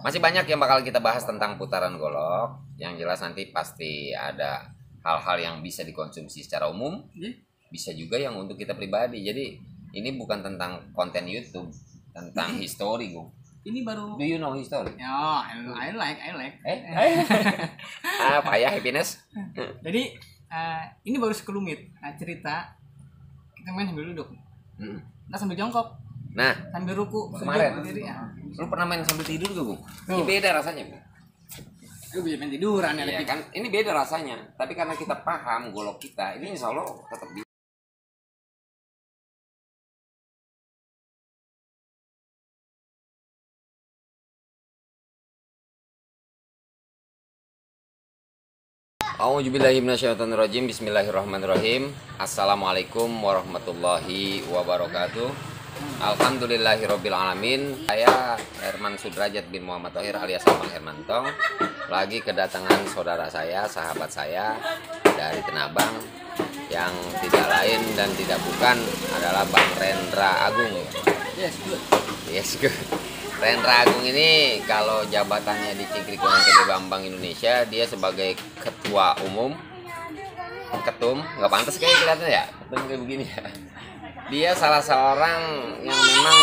Masih banyak yang bakal kita bahas tentang putaran golok. Yang jelas nanti pasti ada hal-hal yang bisa dikonsumsi secara umum, bisa juga yang untuk kita pribadi. Jadi ini bukan tentang konten YouTube, tentang history, Gung. Ini baru. Do you know history? Ya, I like. Apa ya happiness? Jadi ini baru sekelumit cerita. Kita main sambil duduk. Kita sambil jongkok. Nah, sambil ruku. Kemarin. Sujud, ya. Lu pernah main sambil tidur gak, Gung? Ini beda rasanya, Gung. Lu bisa main tiduran ya, Iya, kan ini beda rasanya. Tapi karena kita paham golok kita, ini insya Allah tetap bisa. A'udzubillahiminasyaitonirrajim. Bismillahirrahmanirrahim. Assalamualaikum warahmatullahi wabarakatuh. Alhamdulillahirobbilalamin. Saya Herman Sudrajat bin Muhammad Thohir alias Abang Hermantong. Lagi kedatangan saudara saya, sahabat saya dari Tenabang, yang tidak lain dan tidak bukan adalah Bang Rendra Agung. Yes, good. Rendra Agung ini kalau jabatannya di Cingkrikunan Gede Bambang Indonesia, dia sebagai ketua umum, ketum, nggak pantas kayak kelihatannya ya, ketum kayak begini ya. Dia salah seorang yang memang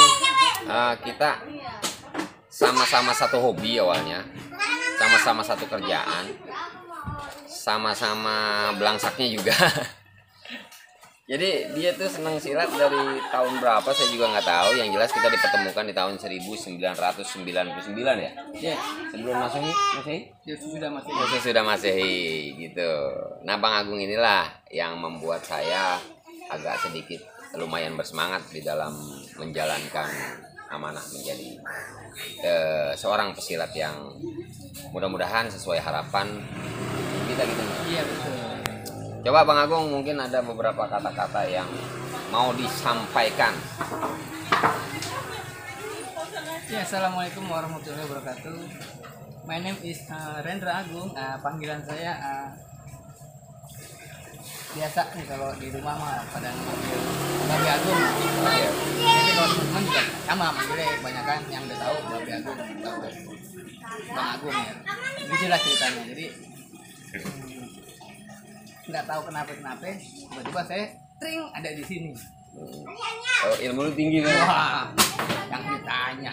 kita sama-sama satu hobi awalnya, sama-sama satu kerjaan, sama-sama belangsaknya juga. Jadi dia tuh seneng silat dari tahun berapa saya juga nggak tahu. Yang jelas kita dipertemukan di tahun 1999 ya. Iya. Sebelum Masehi? Ya sudah masih. Sudah Masehi gitu. Nah, Bang Agung inilah yang membuat saya agak sedikit lumayan bersemangat di dalam menjalankan amanah menjadi seorang pesilat yang mudah-mudahan sesuai harapan kita gitu. Iya, betul. Coba Bang Agung mungkin ada beberapa kata-kata yang mau disampaikan. Ya, assalamualaikum warahmatullahi wabarakatuh. My name is Rendra Agung. Panggilan saya biasa nih kalau di rumah mah pada manggil Babi Agung. Jadi kalau teman-teman juga sama manggilnya, kebanyakan yang udah tahu Babi Agung atau Bang Agung ya. Begitulah ceritanya. Jadi nggak tahu kenapa tiba-tiba saya tring ada di sini. Oh, ilmu lu tinggi kan? Wah, yang ditanya.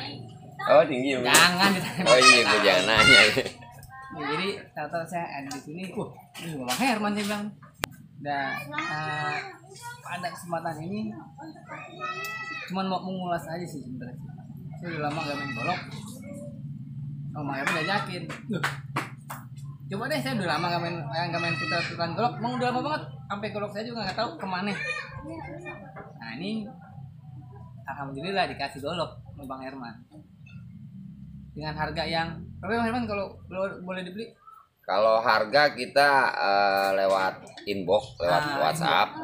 Oh, tinggi ilmu. Jangan ditanya. Oh iya, gue jangan nanya. Ya, jadi tahu-tahu saya ada di sini. Ini juga Bang Herman saya bilang. Dan pada kesempatan ini cuman mau mengulas aja sih sebenarnya. Saya udah lama gak main golok. Bang Herman ngajakin. Coba deh, saya udah lama gak main putar-putaran golok. Emang udah lama banget. Sampai golok saya juga gak tahu kemana. Nah, ini alhamdulillah dikasih golok sama Bang Herman. Dengan harga yang berapa Bang Herman kalau boleh dibeli? Kalau harga kita lewat inbox, lewat WhatsApp.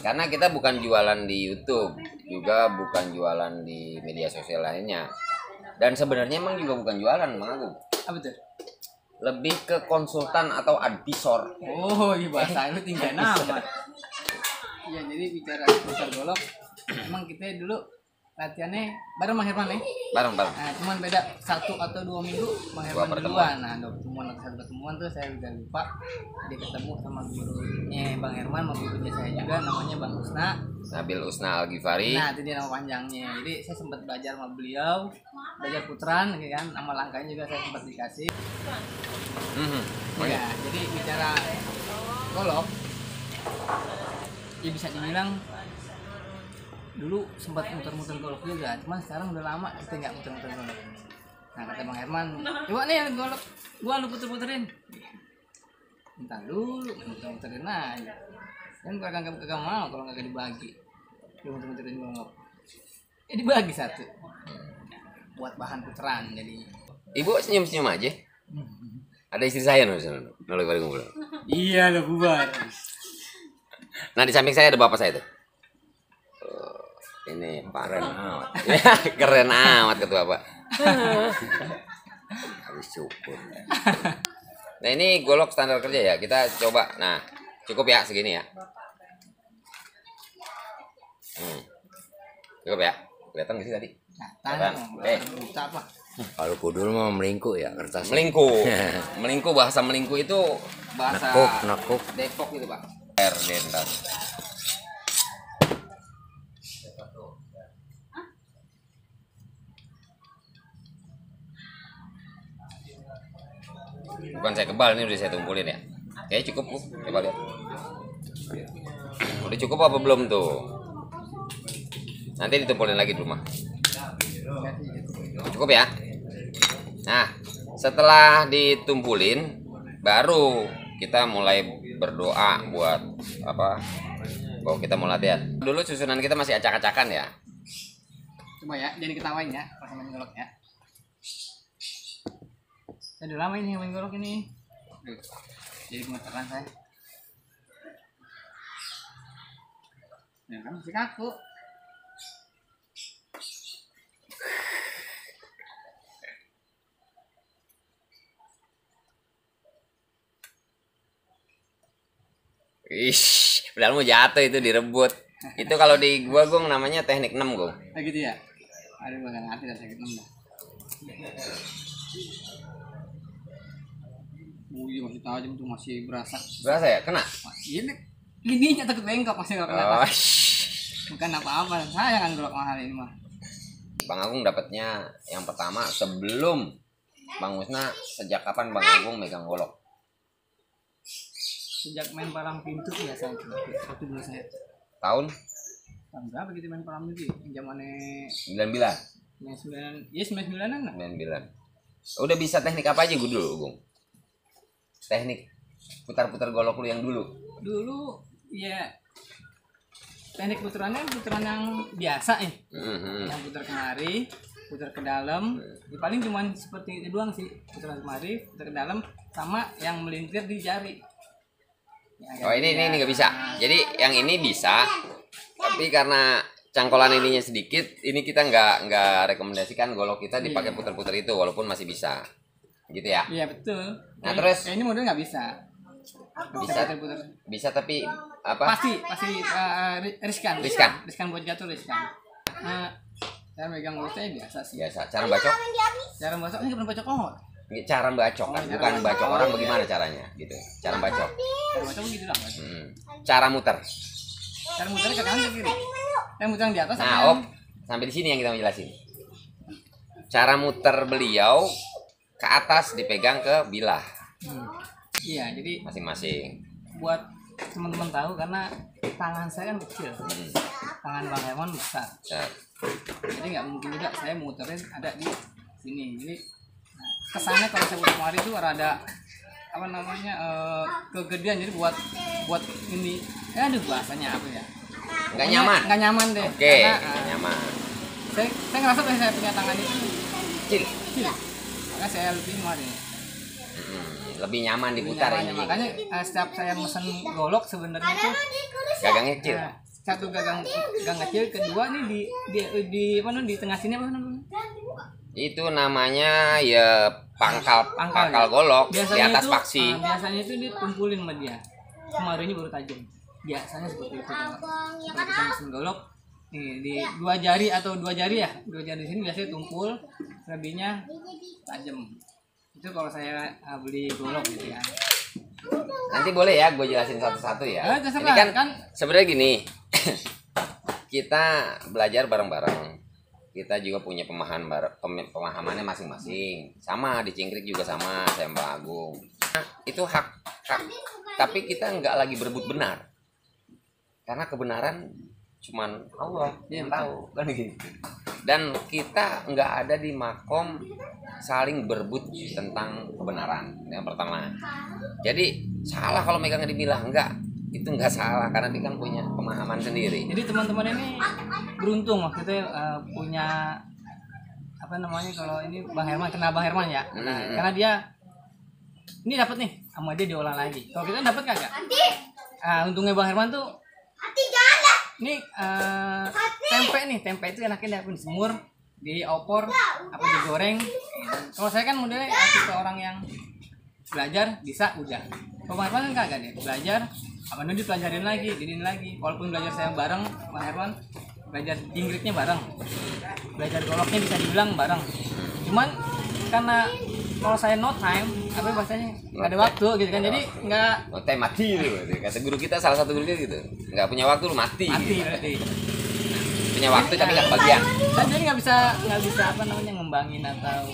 Karena kita bukan jualan di YouTube, juga bukan jualan di media sosial lainnya. Dan sebenarnya emang juga bukan jualan, Bang Agung. Apa tuh? Lebih ke konsultan atau advisor. Oh, iya bahasa lu tinggal nama. Iya, jadi bicara golok, emang kita dulu latihannya bareng Bang Herman ya? Bareng. Nah, cuman beda 1 atau 2 minggu Bang Herman duluan. Nah, satu ketemuan tuh saya udah lupa. Dia ketemu sama gurunya Bang Herman, sama gurunya saya juga, namanya Bang Usna. Nabil Usna Al-Ghifari. Nah, itu dia nama panjangnya. Jadi saya sempat belajar sama beliau, belajar putaran, ya kan? Nama langkahnya juga saya sempat dikasih. Ya, jadi bicara golok, ya bisa dibilang dulu sempat muter-muter golok juga, cuman sekarang udah lama kita nggak muter-muter golok. Nah, kata Bang Herman, coba nih golok gua lu puter-puterin. Entar dulu muter-muterin aja. Dan gua kagak mau kalau nggak dibagi. Lu muter-muterin golok. Dibagi satu. Buat bahan puteran jadi. Ibu senyum-senyum aja. Ada istri saya nolak pada ngumpul. Iya lah bubar. Nah, di samping saya ada bapak saya tuh. Ini keren amat. Keren amat ketua Pak. Habis syukur. Nah, ini golok standar kerja ya. Kita coba. Nah, cukup ya segini ya. Cukup ya. Kelihatan nggak sih tadi? Nah, buta apa? Kalau kudul mah melingku ya kertas. Melingku. Melingku, bahasa melingku itu bahasa Nekuk. Depok itu, Pak. R Dental. Bukan saya kebal, ini udah saya tumpulin ya. Kayaknya cukup, Bu. Coba lihat. Udah cukup apa belum tuh? Nanti ditumpulin lagi di rumah. Cukup ya. Nah, setelah ditumpulin baru kita mulai berdoa buat apa? Bahwa kita mau latihan. Dulu susunan kita masih acak-acakan ya. Coba ya, jadi ketawain ya pas main golok ya. Saya udah lama ini main golok ini. Jadi gemeteran saya. Ya kan masih kaku. Ish, padahal mau jatuh itu direbut. Itu kalau di gua Gong namanya teknik 6 Gong. Kayak gitu ya. Aduh gak ngerti dah sakit dah. Iya masih tajam tuh, masih berasa. Berasa ya? Kena? Ini gininya takut bengkok masih nggak kena. Oh, Bukan apa-apa, saya kan golok mahal ini mah. Bang Agung dapatnya yang pertama sebelum Bang Musna. Sejak kapan Bang Agung megang golok? Sejak main palang pintu ya saya waktu dulu saya. Tahun Tahun berapa gitu main palang pintu? Yang zamannya 99. 99, ya 99-an lah. 99. Udah bisa teknik apa aja gue dulu, Gung? Teknik putar-putar golok lu yang dulu. Dulu ya teknik putaran yang biasa ya. Yang putar kemari, putar ke dalam. Ya, paling cuman seperti itu doang sih. Putar kemari, putar ke dalam, sama yang melintir di jari. Ya, Oh ini nggak bisa. Jadi yang ini bisa, tapi karena cangkolan ininya sedikit, ini kita nggak rekomendasikan golok kita dipakai putar-putar itu, walaupun masih bisa, gitu ya. Iya betul. Nah, terus ini model nggak bisa. Putar. Bisa tapi apa? Pasti riskan. Riskan buat jatuh riskan. Cara megang goloknya biasa sih. Biasa. Cara bacok? Cara bacok ini bukan bacok kohor. Cara bacok kan, bukan bacok orang bagaimana caranya, gitu. Cara bacok. Cara bacok begitu lah. Cara muter. Cara muternya ke kanan ke kiri. Yang muter yang di atas. Nah, sampai di sini yang kita mau jelasin. Cara muter beliau ke atas dipegang ke bilah. Iya, jadi Masing-masing. buat teman-teman tahu karena tangan saya kan kecil. Tangan Bang Herman besar. Nah, Jadi nggak mungkin juga saya muterin ada di sini. Jadi kesannya kalau saya putar kemari itu rada apa namanya kegedean, jadi buat ini aduh bahasanya apa ya, nggak nyaman. nggak nyaman deh. Oke, Karena nggak nyaman. saya ngerasa saya punya tangan itu Kecil. kecil, makanya saya lebih kemari Lebih nyaman diputar nyamannya. ini. Makanya setiap saya mesen golok sebenarnya itu Gagangnya kecil. satu gang kecil, kedua nih di mana di tengah sini apa namanya, Itu namanya ya pangkal ya. golok di Biasanya atas itu, paksi. biasanya itu ditumpulin sama dia. Kemarinnya baru tajam. Biasanya seperti itu. Kalau kita mesin golok nih di dua jari ya. Dua jari di sini biasanya tumpul, lebihnya tajam. Itu kalau saya beli golok gitu ya. Nanti boleh ya gue jelasin satu-satu ya. Terserah, Ini kan sebenarnya gini. Kita belajar bareng-bareng. Kita juga punya pemahamannya masing-masing. Sama di Cingkrik juga sama, saya Mbak Agung. Nah, itu hak. Tapi kita nggak lagi berebut benar. Karena kebenaran cuman Allah yang tahu kan gitu. Dan kita nggak ada di makom saling berebut tentang kebenaran. Yang pertama. Jadi salah kalau megangnya dibilang enggak. Itu nggak salah karena dia kan punya pemahaman sendiri. jadi teman-teman ini beruntung maksudnya punya apa namanya, kalau ini Bang Herman, kenal Bang Herman ya. Karena dia ini dapat nih sama dia diolah lagi. Kalau kita dapat kagak? Untungnya Bang Herman tuh ini tempe itu enaknya pun semur, diopor, apa digoreng. Kalau saya kan modelnya tipe orang yang belajar bisa udah. Kalau Bang Herman kan kagak deh, belajar apa nanti dipelajarin lagi, jadiin lagi. Walaupun belajar saya bareng Bang Herman, belajar Inggrisnya bareng, belajar goloknya bisa dibilang bareng. Cuman karena kalau saya no time, apa bahasanya, nggak ada waktu gitu kan, jadi nggak Notai mati lu. Kata guru kita, salah satu guru kita gitu. Nggak punya waktu lu mati. mati Gitu. berarti. Punya waktu tapi nggak kebagian. Dan jadi nggak bisa apa namanya ngembangin atau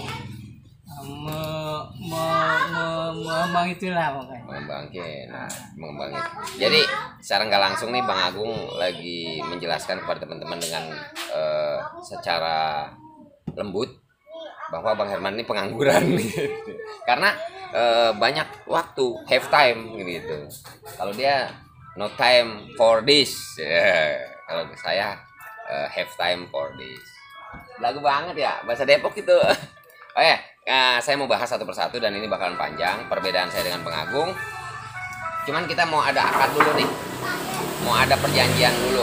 mengembang itulah pokoknya. Mengembangin. Jadi secara nggak langsung nih Bang Agung lagi menjelaskan kepada teman-teman dengan secara lembut bahwa Bang Herman ini pengangguran gitu. Karena banyak waktu, have time gitu. Kalau dia no time for this, kalau saya have time for this. Lagu banget ya, bahasa Depok itu. Oh ya, saya mau bahas satu persatu dan ini bakalan panjang perbedaan saya dengan Bang Agung. Cuman kita mau ada akad dulu nih, mau ada perjanjian dulu.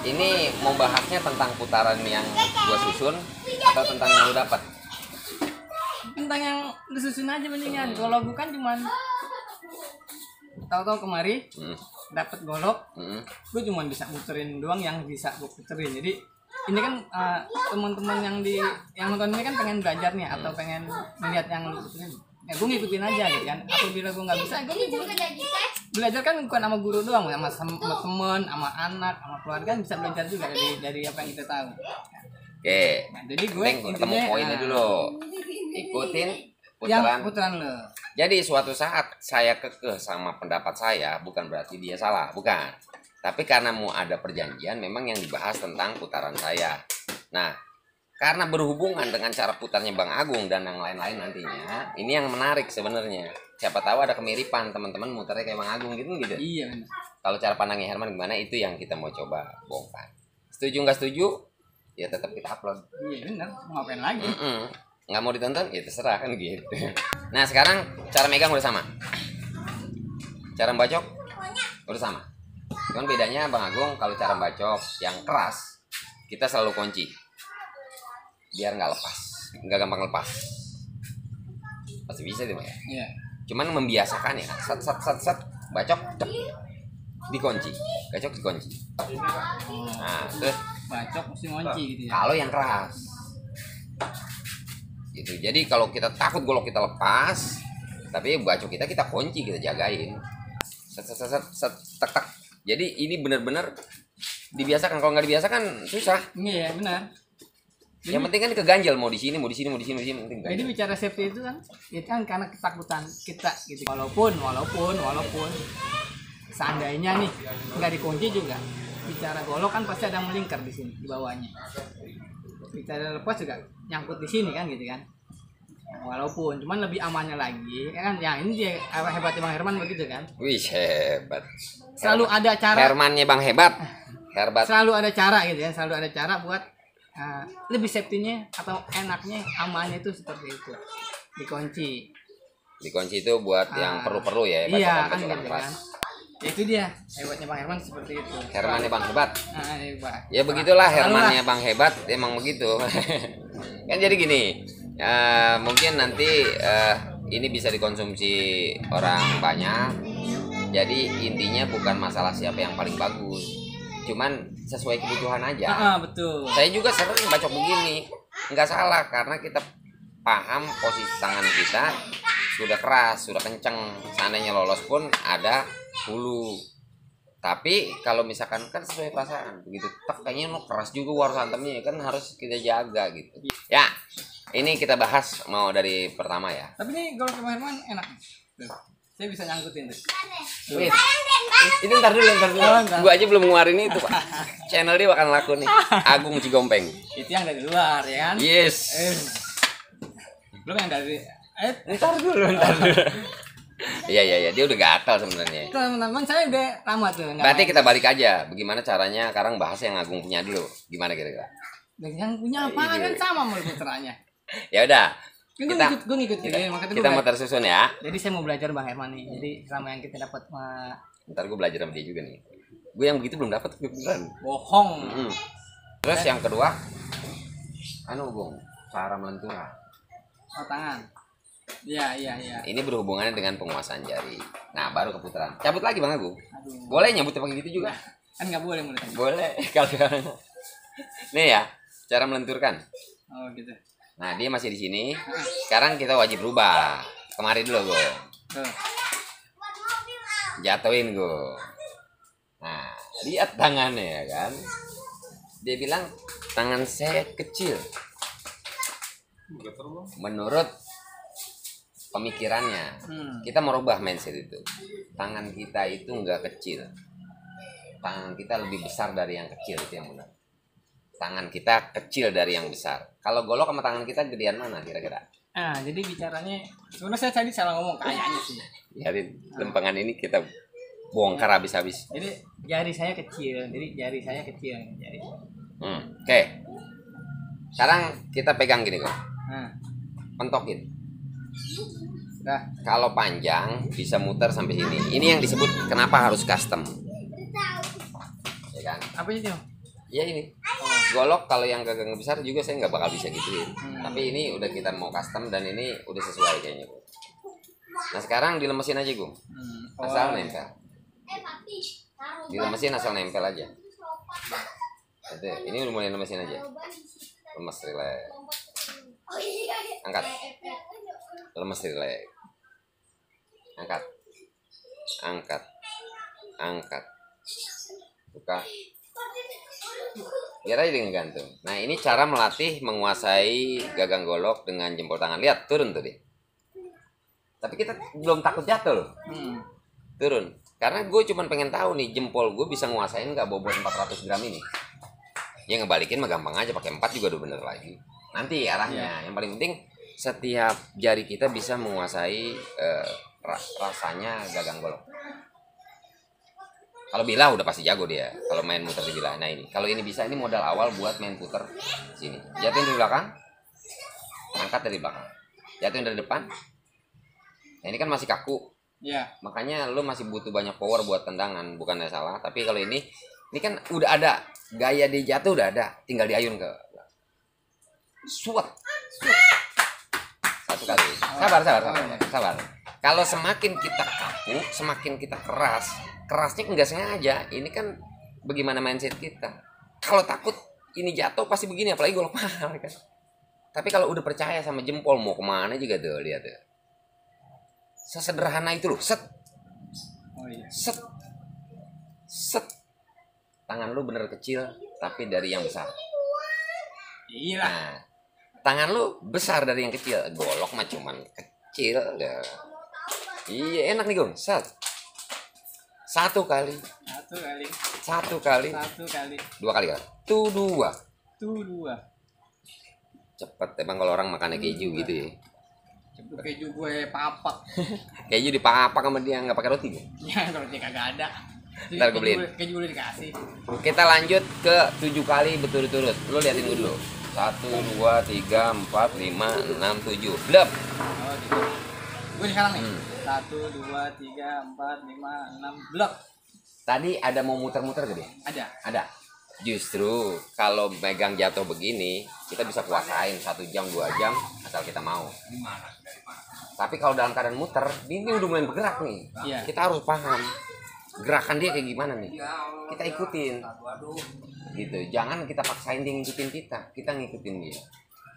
Ini mau bahasnya tentang putaran yang gua susun atau tentang yang lu dapat? Tentang yang disusun aja mendingan. Kalau bukan cuman tahu-tahu kemari dapat golok, gue cuma bisa muterin doang yang bisa gue puterin. Jadi ini kan teman-teman yang nonton ini kan pengen belajar nih atau pengen melihat yang lu puterin. Ya gue ngikutin aja gitu kan. Apabila gue nggak bisa, gue belajar kan bukan sama guru doang, sama teman, sama anak, sama keluarga kan bisa belajar juga dari apa yang kita tahu. Oke. Nah, jadi gue ketemu poinnya dulu. Ikutin yang putaran. putaran lo. Jadi suatu saat saya kekeh sama pendapat saya, bukan berarti dia salah, bukan. Tapi karena mau ada perjanjian, memang yang dibahas tentang putaran saya. Nah, karena berhubungan dengan cara putarnya Bang Agung dan yang lain-lain nantinya, ini yang menarik sebenarnya. Siapa tahu ada kemiripan teman-teman mutarnya kayak Bang Agung gitu. Iya benar. Kalau cara pandangnya Herman gimana, itu yang kita mau coba bongkar. Setuju nggak setuju? Ya tetap kita upload. Iya benar. Mau ngapain lagi? Nggak mau ditonton? Ya terserah kan gitu. Nah sekarang cara megang udah sama. Cara bacok udah sama. Cuman bedanya Bang Agung kalau cara bacok yang keras, kita selalu kunci. Biar nggak lepas. Nggak gampang lepas. Pasti bisa tuh Bang ya? Iya. Cuman membiasakan ya. Sat, bacok, cep. Dikunci. Bacok dikunci. Nah terus Bacok mesti ngunci gitu ya. kalau yang keras gitu. Jadi kalau kita takut golok kita lepas, tapi bacok kita kunci, kita jagain. Set, tek. Jadi ini benar-benar dibiasakan. Kalau nggak dibiasakan susah. Iya benar. Yang penting kan keganjal, mau di sini penting. Jadi bicara safety itu kan karena ketakutan kita gitu. Walaupun seandainya nih nggak dikunci juga, bicara golok kan pasti ada yang melingkar di sini di bawahnya. Bicara lepas juga nyangkut di sini kan gitu kan. Walaupun cuman lebih amannya lagi kan, yang ini dia hebatnya Bang Herman begitu kan. Wih hebat. Selalu ada cara. Hermannya Bang hebat. Selalu ada cara gitu ya. Selalu ada cara buat lebih safety-nya atau enaknya, amannya itu seperti itu. Dikunci Itu buat yang perlu-perlu ya. Iya kan bacokan gitu keras. kan. Ya, itu dia hebatnya Bang Herman seperti itu. Hermannya Bang hebat. Hebat. Ya begitulah Selalu Hermannya Bang hebat, emang begitu. Kan jadi gini, mungkin nanti ini bisa dikonsumsi orang banyak. Jadi intinya bukan masalah siapa yang paling bagus, cuman sesuai kebutuhan aja. Betul. Saya juga sering bacok begini, nggak salah karena kita paham posisi tangan kita sudah keras, sudah kenceng. Seandainya lolos pun ada hulu. Tapi kalau misalkan kan sesuai perasaan begitu, kayaknya lo keras juga harus hantamnya, kan harus kita jaga gitu. Ya, ini kita bahas mau dari pertama ya. Tapi ini golok Bang Herman enak. Tuh, saya bisa nyangkutin tuh. Wih, ini ntar dulu. Gua aja belum ngeluarin itu Pak. Channel dia bakal laku nih. Agung Cigompeng. Itu yang dari luar ya kan? Yes. Belum yang dari Ntar dulu. Iya, dia udah gatal sebenarnya. teman-teman saya udah lama tuh. Berarti kita balik aja. Bagaimana caranya sekarang bahas yang Agung punya dulu. Gimana kira-kira? yang punya apa kan sama mau puteranya. Ya udah. Gue ngikut makanya Kita mau tersusun ya. Jadi saya mau belajar Bang Herman nih. Jadi selama yang kita dapat Ntar gue belajar sama dia juga nih. Gue yang begitu belum dapat beneran. bohong. Terus yang kedua, Bung, cara melentura. Tangan. Iya. Ini berhubungan dengan penguasaan jari. Nah, baru keputaran. Cabut lagi Bang Agung. Aduh. Boleh nyambut pakai gitu juga? Kan nggak boleh mulai. Boleh. Kalau nih ya, cara melenturkan. Oh gitu. Nah, dia masih di sini. Sekarang kita wajib rubah. Kemari dulu gue. Tuh. Jatuhin gue. Nah, lihat tangannya ya kan. Dia bilang tangan saya kecil. Menurut pemikirannya, kita merubah mindset itu. Tangan kita itu nggak kecil. Tangan kita lebih besar dari yang kecil, itu yang benar. Tangan kita kecil dari yang besar. Kalau golok sama tangan kita gedean mana kira-kira? Ah, jadi bicaranya sebenarnya saya tadi salah ngomong kayaknya sih. Jadi lempengan ini kita bongkar habis-habis. Jadi jari saya kecil, jari. Oke. Sekarang kita pegang gini kok. Nah, Pentokin. dah. Kalau panjang bisa muter sampai sini. Ini yang disebut kenapa harus custom. Ya kan? Apa itu? Ya ini. Golok kalau yang gagang besar juga saya nggak bakal bisa gituin. Tapi ini udah kita mau custom dan ini udah sesuai kayaknya, Bu. Nah, sekarang dilemesin aja, Gung. Asal nempel. Dilemesin asal nempel aja. Itu, ini udah mulai lemesin aja. Lemes, relax. Angkat. Lemes, relax. Angkat. Buka. Biar aja dengan gantung. Nah, ini cara melatih menguasai gagang golok dengan jempol tangan. Lihat, turun tuh dia. Tapi kita belum takut jatuh loh. Turun. Karena gue cuma pengen tahu nih, jempol gue bisa nguasain nggak bobot 400 gram ini. Ya ngebalikin mah gampang aja, pakai 4 juga udah bener lagi. Nanti arahnya. Yang paling penting setiap jari kita bisa menguasai rasanya gagang golok. Kalau bilah udah pasti jago dia. Kalau main muter di bilah. Nah ini, kalau ini bisa, ini modal awal buat main puter sini. Jatuhin dari belakang, angkat dari belakang. Jatuhin dari depan. Nah, ini kan masih kaku. Ya. Makanya lo masih butuh banyak power buat tendangan, bukannya salah. Tapi kalau ini kan udah ada gaya dia jatuh, udah ada, tinggal diayun ke suat. Satu kali. Sabar. Kalau semakin kita kaku, semakin kita kerasnya nggak sengaja. Ini kan bagaimana mindset kita. Kalau takut ini jatuh pasti begini, apalagi golok mahal kan. Tapi kalau udah percaya sama jempol, mau kemana juga tuh, lihat tuh. Sesederhana itu loh, set. Tangan lu bener kecil, tapi dari yang besar. Iya. Nah, tangan lu besar dari yang kecil. Golok mah cuman kecil. Iya, enak nih, Gung. Set. Satu kali. Dua kali kan? Tuh dua. Cepet emang kalau orang makannya keju gitu ya. Cepet keju gue papak. Keju dipapak sama dia, nggak pakai roti. Ya, roti kagak ada. Ntar gue beliin. Keju udah dikasih. Kita lanjut ke 7 kali berturut-turut. Lu liatin gue dulu. 1, 2, 3, 4, 5, 6, 7. Blep. Oh gitu. Gue sekarang nih. 1, 2, 3, 4, 5, 6. Blok. Tadi ada mau muter-muter gede? Ada. Justru kalau megang jatuh begini, kita bisa kuasain 1 jam, 2 jam asal kita mau. Tapi kalau dalam keadaan muter, ini udah mulai bergerak nih. Iya. Kita harus paham gerakan dia kayak gimana nih. Kita ikutin. Gitu. Jangan kita paksain dia ngikutin kita ngikutin dia.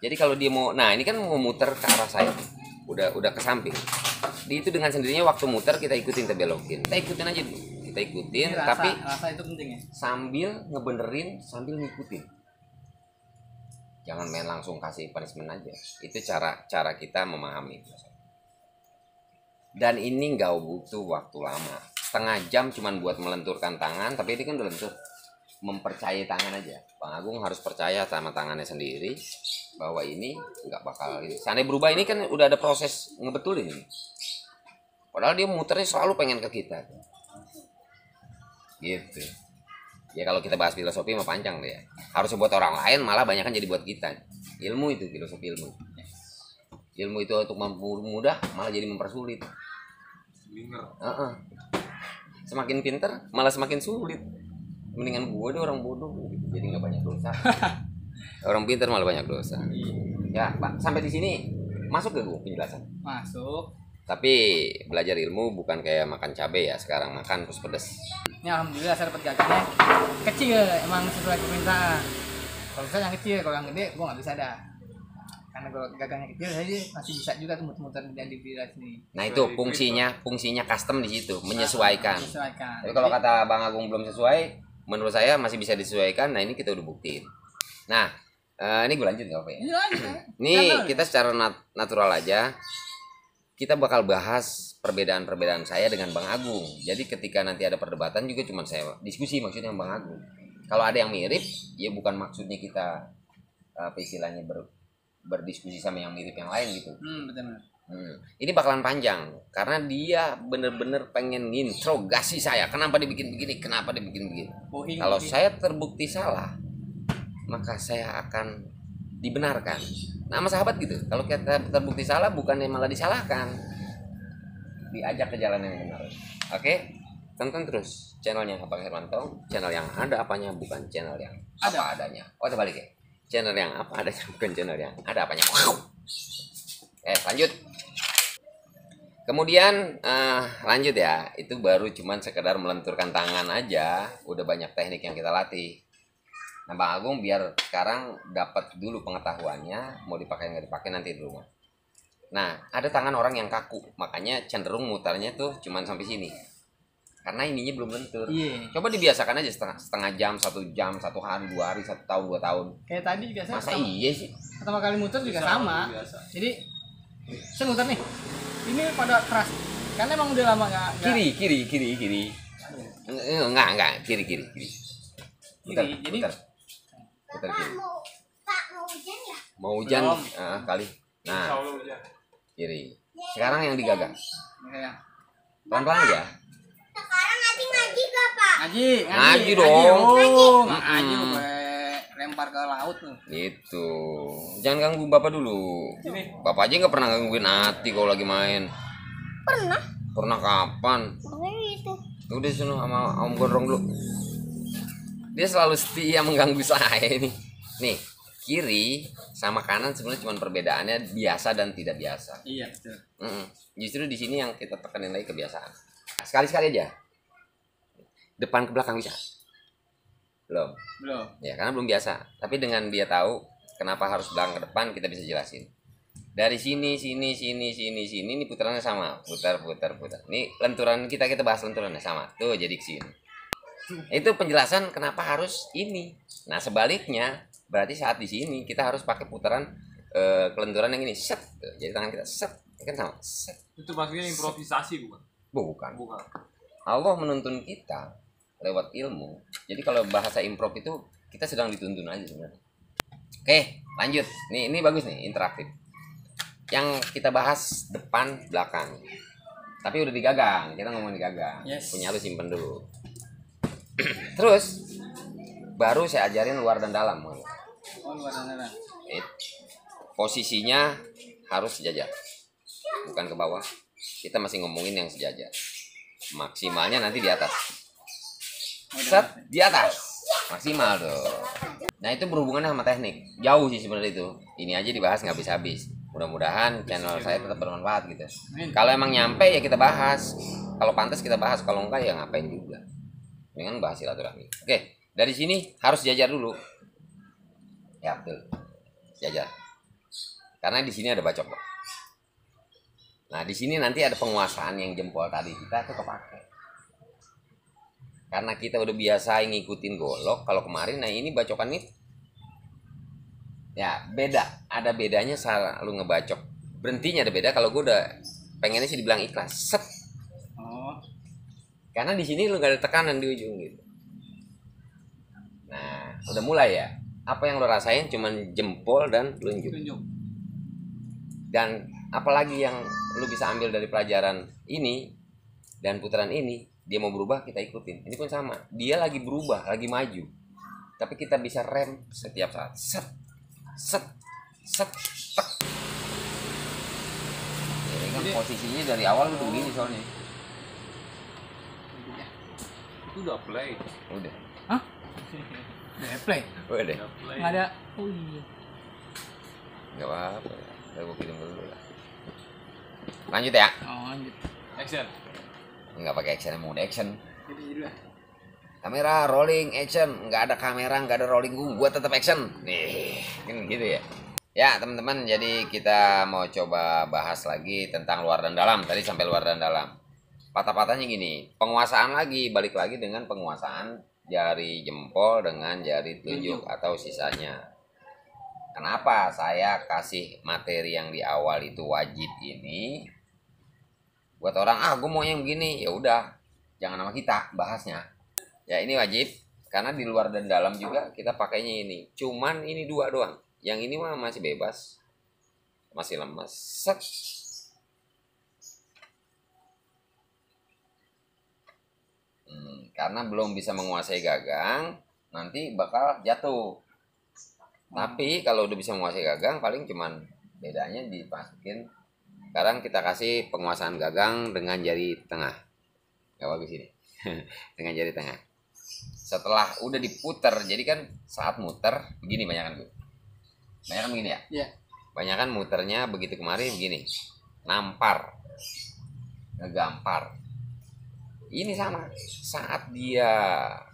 Jadi kalau dia mau, nah ini kan mau muter ke arah saya. Udah ke samping. Itu dengan sendirinya waktu muter kita ikutin, kita belokin. Kita ikutin aja dulu. Kita ikutin, tapi rasa itu penting ya. Sambil ngebenerin, sambil ngikutin. Jangan main langsung kasih punishment aja. Itu cara kita memahami. Dan ini nggak butuh waktu lama. Setengah jam cuman buat melenturkan tangan, tapi ini kan udah lentur. Mempercayai tangan aja. Bang Agung harus percaya sama tangannya sendiri bahwa ini nggak bakal ini. Seandainya berubah, ini kan udah ada proses ngebetulin ini. Padahal dia muternya selalu pengen ke kita. Gitu. Ya kalau kita bahas filosofi mah panjang deh ya. Harusnya buat orang lain, malah banyak kan jadi buat kita. Ilmu itu, filosofi ilmu. Ilmu itu untuk mempermudah, malah jadi mempersulit. Semakin pinter, malah semakin sulit. Mendingan gue deh orang bodoh gitu. Jadi nggak banyak dosa. Orang pinter malah banyak dosa. Ya Pak, sampai di sini masuk gak gue penjelasan? Masuk. Tapi belajar ilmu bukan kayak makan cabai ya. Sekarang makan terus pedes. Ini alhamdulillah saya dapat gagangnya kecil, emang sesuai permintaan. Kalau saya yang kecil, kalau yang gede gue nggak bisa dah. karena kalau gagangnya kecil jadi masih bisa juga tuh muter-muter dan di sini. Nah itu fungsinya custom di situ, menyesuaikan. Menyesuaikan. Tapi kalau kata Bang Agung belum sesuai, menurut saya masih bisa disesuaikan. Nah ini kita udah buktiin. Nah ini gue lanjut nggak apa ya? Ini aja. Ini kita secara natural aja. Kita bakal bahas perbedaan-perbedaan saya dengan Bang Agung. Jadi ketika nanti ada perdebatan juga cuma saya diskusi maksudnya sama Bang Agung. Kalau ada yang mirip, ya bukan maksudnya kita apa istilahnya berdiskusi sama yang mirip yang lain gitu. Betul. Ini bakalan panjang karena dia bener-bener pengen nginterogasi saya. Kenapa dibikin begini? Kenapa dibikin begini? Kalau saya terbukti salah, maka saya akan dibenarkan. Nah, sama sahabat gitu. Kalau kita terbukti salah, bukannya malah disalahkan, diajak ke jalan yang benar. Oke, tonton terus channelnya Abang Hermanto, channel yang ada apanya, bukan channel yang apa adanya. Oh, terbalik ya. Channel yang apa adanya, bukan channel yang ada apanya. Lanjut. Kemudian lanjut ya. Itu baru cuman sekedar melenturkan tangan aja. Udah banyak teknik yang kita latih. Nah, Bang Agung biar sekarang dapat dulu pengetahuannya, mau dipakai nggak dipakai nanti di rumah. Nah, ada tangan orang yang kaku, makanya cenderung mutarnya tuh cuman sampai sini. Karena ininya belum lentur. Iya. Coba dibiasakan aja setengah jam, 1 jam, 1 hari, 2 hari, 1 tahun, 2 tahun. Kayak tadi juga saya Masa iya sih? pertama kali muter juga sama. Jadi saya muter nih. Ini pada keras. Karena emang udah lama nggak. Kiri. Enggak, kiri. Putar, Jadi putar kiri. Pak, mau hujan ya? Mau hujan kali. Nah, kiri. Sekarang yang digagang. ya. Pelan-pelan aja. Sekarang nanti ngaji gak, Pak? Ngaji dong. Ngaji gue lempar ke laut tuh. Gitu. Jangan ganggu Bapak dulu. Bapak aja nggak pernah gangguin Ati kalau lagi main. Pernah. Pernah kapan? Makanya itu. Udah sono sama Om Gondrong dulu. Dia selalu setia mengganggu saya ini. Nih, kiri sama kanan sebenarnya cuma perbedaannya biasa dan tidak biasa. Iya, betul. Justru di sini yang kita tekanin lagi kebiasaan. Sekali-sekali aja. Depan ke belakang bisa. Belum. Ya, karena belum biasa. Tapi dengan dia tahu kenapa harus belakang ke depan, kita bisa jelasin. Dari sini, ini putarannya sama. Putar. Ini lenturan kita bahas lenturannya sama. Tuh, jadi ke sini. Itu penjelasan kenapa harus ini. Nah, sebaliknya berarti saat di sini kita harus pakai putaran kelenturan yang ini. Set. Jadi tangan kita set. Kan sama. Set. Itu maksudnya improvisasi bukan? Bukan. Allah menuntun kita lewat ilmu. Jadi kalau bahasa improv itu kita sedang dituntun aja sebenarnya. Oke, lanjut. Ini bagus nih, interaktif. Yang kita bahas depan belakang. Tapi udah digagang. Kita ngomong digagang. Yes. Punya lu simpen dulu. Terus baru saya ajarin luar dan dalam. Oh, luar sana. Posisinya harus sejajar, bukan ke bawah. Kita masih ngomongin yang sejajar. Maksimalnya nanti di atas. Set di atas. Maksimal tuh. Nah, itu berhubungan sama teknik. Jauh sih sebenarnya itu. Ini aja dibahas nggak habis-habis. Mudah-mudahan channel saya tetap bermanfaat gitu. Kalau emang nyampe ya kita bahas. Kalau pantas kita bahas. Kalau enggak ya ngapain juga. Dengan bahas silaturahmi. Oke, dari sini harus jajar dulu. Ya betul, jajar. Karena di sini ada bacok. Nah, di sini nanti ada penguasaan yang jempol tadi kita tuh kepake. Karena kita udah biasa ngikutin golok. Kalau kemarin, nah ini bacokan nih. Ya beda, ada bedanya saat lu ngebacok. Berhentinya ada beda. Kalau gue udah pengennya sih dibilang ikhlas. Set. Karena di sini lu gak ada tekanan di ujung gitu. Nah, udah mulai ya. Apa yang lo rasain cuman jempol dan telunjuk. Dan apalagi yang lu bisa ambil dari pelajaran ini dan putaran ini, dia mau berubah kita ikutin. Ini pun sama. Dia lagi berubah, lagi maju. Tapi kita bisa rem setiap saat. Set. Tek. Ini kan posisinya dari awal udah begini soalnya. Itu udah play. Udah. Hah? Udah play? Udah. Nggak ada. Oh iya. Gak apa-apa. Gue kirim dulu lah. Lanjut ya. Lanjut. Action. Nggak pakai action, mau action. Jadi lah. Kamera rolling action, nggak ada kamera, nggak ada rolling, gua tetap action. Nih, kan gitu ya. Ya teman-teman, jadi kita mau coba bahas lagi tentang luar dan dalam. Tadi sampai luar dan dalam. Patah-patahnya gini, penguasaan lagi, balik lagi dengan penguasaan jari jempol dengan jari telunjuk atau sisanya. Kenapa saya kasih materi yang di awal itu wajib ini? Buat orang, gue mau yang begini, ya udah, jangan sama kita bahasnya. Ya ini wajib, karena di luar dan dalam juga kita pakainya ini. Cuman ini dua doang. Yang ini mah masih bebas, masih lemas. Set. Karena belum bisa menguasai gagang, nanti bakal jatuh. Tapi kalau udah bisa menguasai gagang, paling cuman bedanya dimasukin. Sekarang kita kasih penguasaan gagang dengan jari tengah. Gak bagus ini. Dengan jari tengah. Setelah udah diputer, jadi kan saat muter begini banyakan gue. Banyakan begini ya? Iya. Banyakan muternya begitu kemari begini. Nampar. Ngegampar. Ini sama. Saat dia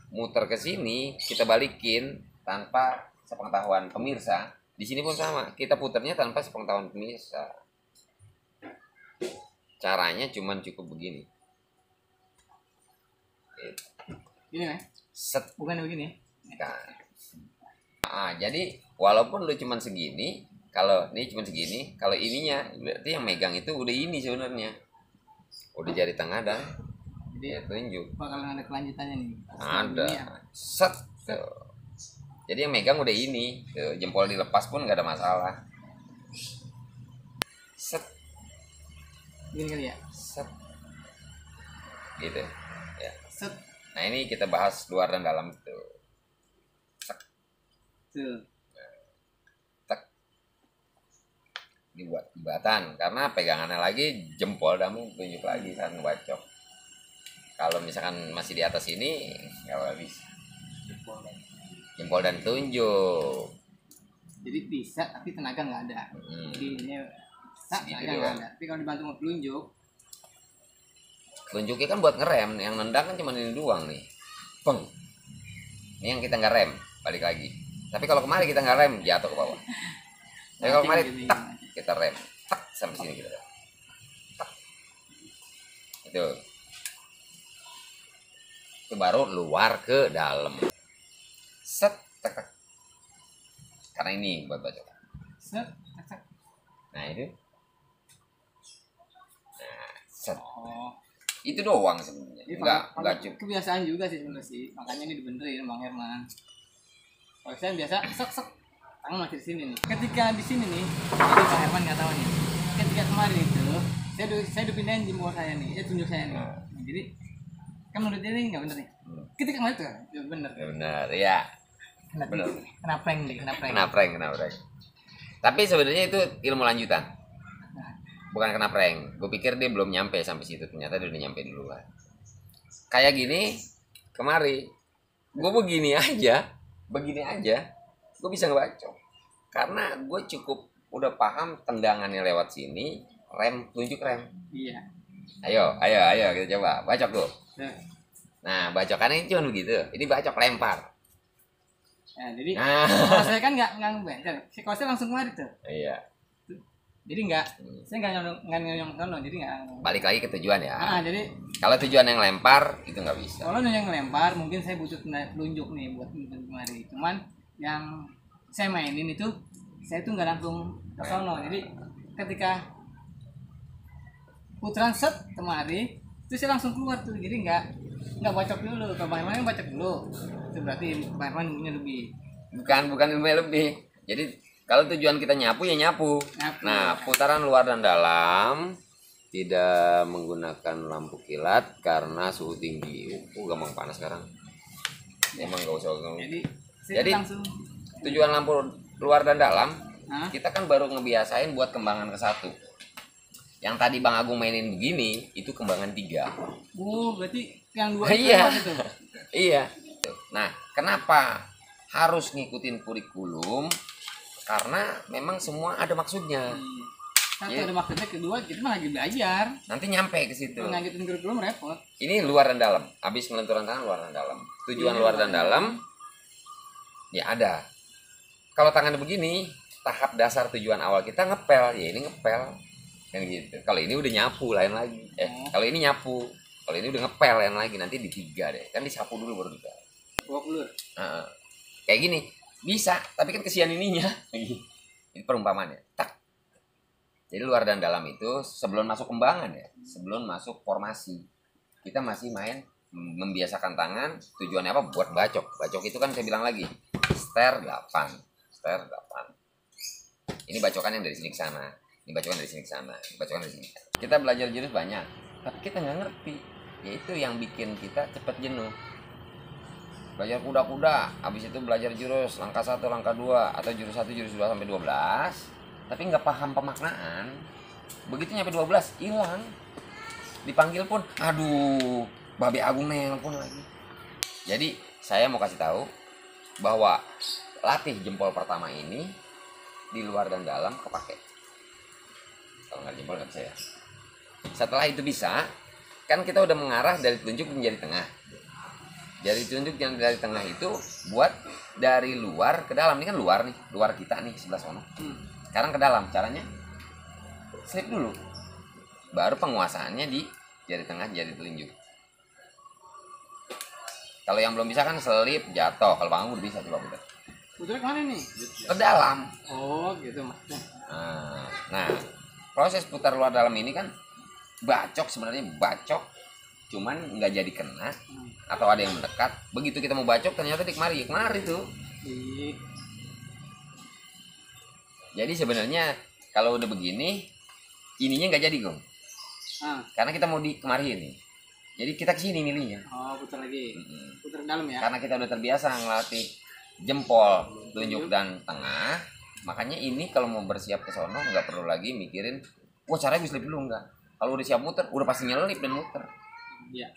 muter ke sini, kita balikin tanpa sepengetahuan pemirsa. Di sini pun sama. Kita puternya tanpa sepengetahuan pemirsa. Caranya cuman cukup begini. Gini kan? Set. Bukan begini. Jadi walaupun lu cuman segini, kalau ini cuman segini, kalau ininya berarti yang megang itu udah ini sebenarnya. Udah jari tengah dan dia tunjuk. Bakalan ada kelanjutannya nih. Ada. Ini ya. Set. Tuh. Jadi yang megang udah ini. Tuh, jempol dilepas pun nggak ada masalah. Set. Gini kali ya. Set. Gitu. Ya. Set. Nah ini kita bahas luar dan dalam tuh. Tuh. Dibuat ibatan karena pegangannya lagi jempol dan tunjuk lagi saat ngebacok. Kalau misalkan masih di atas ini nggak bisa. Jempol dan tunjuk. Jadi bisa tapi tenaga nggak ada. Jadi ini bisa tenaga nggak ada. Tapi kalau dibantu mau telunjuk, Telunjuknya kan buat ngerem, yang nendang kan cuma ini doang nih. Peng. Ini yang kita nggak rem, balik lagi. Tapi kalau kemarin kita nggak rem, jatuh ke bawah. Tapi kalau kemarin tak, kita rem, tak sampai sini kita rem. Tak. Itu baru luar ke dalam. Set, tak, tak. Karena ini buat bacok. set, set. Nah itu. Nah, set. Oh. Itu doang sebenarnya. Ini Enggak cukup. kebiasaan juga sih sebenarnya sih. Makanya ini dibenerin Bang Herman. Kalau saya biasa sek tangan masih di sini nih. Ketika di sini nih, jadi Bang Herman nggak tahu nih. Ketika kemarin itu, saya udah pindahin jempol saya nih, saya tunjuk saya nih. Nah, jadi kan menurut dia ini nggak bener nih. Ketika kemarin tuh, ya bener. Ya benar, ya. Bener. Kena prank nih, kena prank. Kena prank. Tapi sebenarnya itu ilmu lanjutan. Bukan kena prank. Gue pikir dia belum nyampe sampai situ, ternyata dia udah nyampe duluan. Kayak gini, kemari. Gue begini aja, gue bisa ngebacok. Karena gue cukup udah paham tendangannya lewat sini, rem, tunjuk rem. Iya. Ayo kita coba, bacok tuh. Nah, bacokannya cuma begitu. Ini bacok lempar. Nah, jadi kalau saya kan nggak ngebencer. Kalau saya langsung kemari tuh. Iya. Jadi saya nggak nyonyong sono, jadi nggak. Balik lagi ke tujuan ya. Jadi kalau tujuan yang lempar itu nggak bisa. kalau yang ngelempar, mungkin saya butuh telunjuk nih buat kemari. Cuman yang saya mainin itu, saya tuh nggak langsung ke sono. Jadi ketika putaran set kemari, itu saya langsung keluar tuh. Jadi nggak bacok dulu. Kalau Bang Herman bacok dulu, itu berarti Bang Herman punya lebih. Bukan lebih. Jadi kalau tujuan kita nyapu ya nyapu. Nah, putaran luar dan dalam tidak menggunakan lampu kilat karena suhu tinggi. Gampang panas sekarang. Emang gak usah. Jadi langsung tujuan lampu luar dan dalam, kita kan baru ngebiasain buat kembangan ke 1. Yang tadi Bang Agung mainin begini, itu kembangan 3. Oh, berarti yang 2 Iya. itu. Iya. Nah, kenapa harus ngikutin kurikulum? Karena memang semua ada maksudnya. Satu ada maksudnya, kedua kita mah lagi belajar. Nanti nyampe ke situ. Ngajutin kurikulum repot. Ini luar dan dalam. Habis ngelenturan tangan luar dan dalam. Tujuan luar dan dalam ya ada. Kalau tangannya begini, tahap dasar tujuan awal kita ngepel, ya ini ngepel kan gitu. Kalau ini udah nyapu lain lagi. Kalau ini nyapu, kalau ini udah ngepel lain lagi, nanti di 3 deh. Kan disapu dulu baru dipel. Gua dulu. Kayak gini bisa, tapi kan kesian ininya. Ini perumpamannya. Tak. Jadi luar dan dalam itu sebelum masuk kembangan ya, sebelum masuk formasi, kita masih main membiasakan tangan. Tujuannya apa? Buat bacok. Bacok itu kan saya bilang lagi, stair 8. Ini bacokan yang dari sini ke sana, ini bacokan dari sini ke sana, ini bacokan dari sini. Kita belajar jurus banyak, tapi kita nggak ngerti. Yaitu yang bikin kita cepat jenuh. Belajar kuda-kuda, habis itu belajar jurus langkah 1, langkah 2, atau jurus 1, jurus 2 sampai 12, tapi nggak paham pemaknaan. Begitu nyampe 12 hilang. Dipanggil pun, aduh, Babe Agung nelpon lagi. Jadi saya mau kasih tahu bahwa latih jempol pertama ini di luar dan dalam kepake. Kalau nggak jempol nggak bisa ya. Setelah itu bisa, kan kita udah mengarah dari telunjuk menjadi tengah. Dari telunjuk yang dari tengah itu buat dari luar ke dalam. Ini kan luar nih, luar kita nih sebelah sana. Sekarang ke dalam, caranya slip dulu. Baru penguasaannya di jari tengah, jari telunjuk. Kalau yang belum bisa kan selip, jatuh. Kalau Bang udah bisa, coba putar. Putar ke mana nih? Ke dalam. Oh, gitu maksudnya. Nah, proses putar luar dalam ini kan bacok, sebenarnya bacok, cuman nggak jadi kena atau ada yang mendekat. Begitu kita mau bacok ternyata di kemari tuh. Jadi sebenarnya kalau udah begini, ininya nggak jadi Gong. Karena kita mau di kemari ini. Jadi kita kesini milihnya. Oh, putar lagi. Putar dalam ya. Karena kita udah terbiasa ngelatih jempol, telunjuk dan tengah, makanya ini kalau mau bersiap ke sono nggak perlu lagi mikirin, wah caranya bisa dulu nggak. Kalau udah siap muter, udah pasti nyelip dan muter. Iya.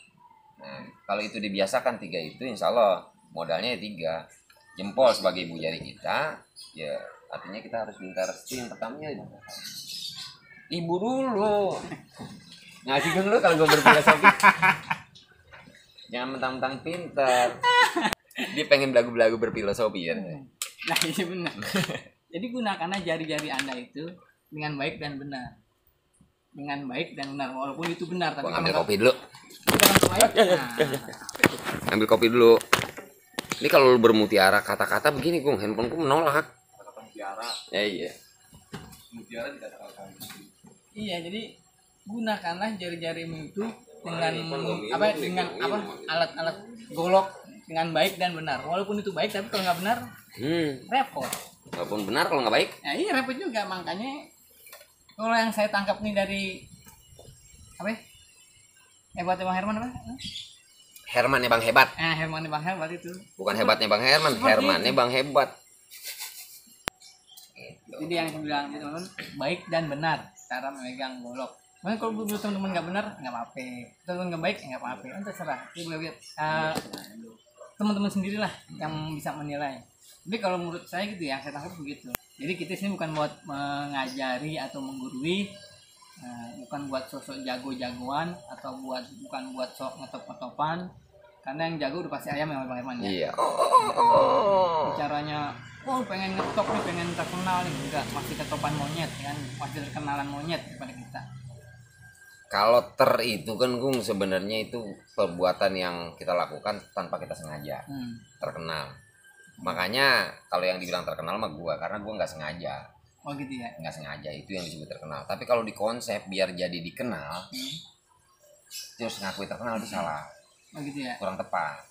Nah, kalau itu dibiasakan 3 itu, insya Allah modalnya 3. Jempol sebagai ibu jari kita, ya artinya kita harus minta restu yang pertamanya ibu dulu. Ngasih dulu kalau gue berfilosofi. Jangan mentang-mentang pintar. Dia pengen belagu-belagu berfilosofi ya. Nah, ini benar. Jadi gunakanlah jari-jari Anda itu dengan baik dan benar. Dengan baik dan benar, walaupun itu benar, tapi Gua ambil kopi dulu. baik. Ambil kopi dulu. Ini kalau lu bermutiara kata-kata begini, Gung, handphoneku menolak. Kata-kata mutiara. Ya iya. Mutiara dikatakan. Iya, jadi gunakanlah jari-jarimu itu dengan alat-alat golok dengan baik dan benar. Walaupun itu baik, tapi kalau nggak benar repot. Walaupun benar kalau nggak baik. Nah, iya repot juga, makanya kalau yang saya tangkap nih dari apa ya? Hebatnya Bang Herman apa? Hermannya Bang Hebat. Hermannya Bang Hebat itu. Bukan hebatnya Bang Herman, Hermannya Bang Hebat. Jadi yang saya bilang itu teman, baik dan benar cara memegang golok. Makanya kalau menurut teman-teman nggak benar, nggak apa-apa. Teman nggak baik, nggak apa-apa. Kan terserah. Jadi lihat teman-teman sendirilah yang bisa menilai. Jadi kalau menurut saya gitu ya, saya tangkap begitu. Jadi kita sini bukan buat mengajari atau menggurui, bukan buat sosok jago-jagoan atau bukan buat sok ngetop-ngetopan. Karena yang jago udah pasti ayam yang Bang Herman ya. Iya. Caranya, pengen ngetop nih, pengen terkenal nih, enggak, masih ketopan monyet kan, masih terkenalan monyet daripada kita. Kalau itu kan Gung, sebenarnya itu perbuatan yang kita lakukan tanpa kita sengaja. Terkenal. Makanya kalau yang dibilang terkenal mah gua, karena gua nggak sengaja. Oh gitu ya. Nggak sengaja itu yang disebut terkenal. Tapi kalau di konsep biar jadi dikenal, terus ngakui terkenal itu salah. Oh gitu ya. Kurang tepat.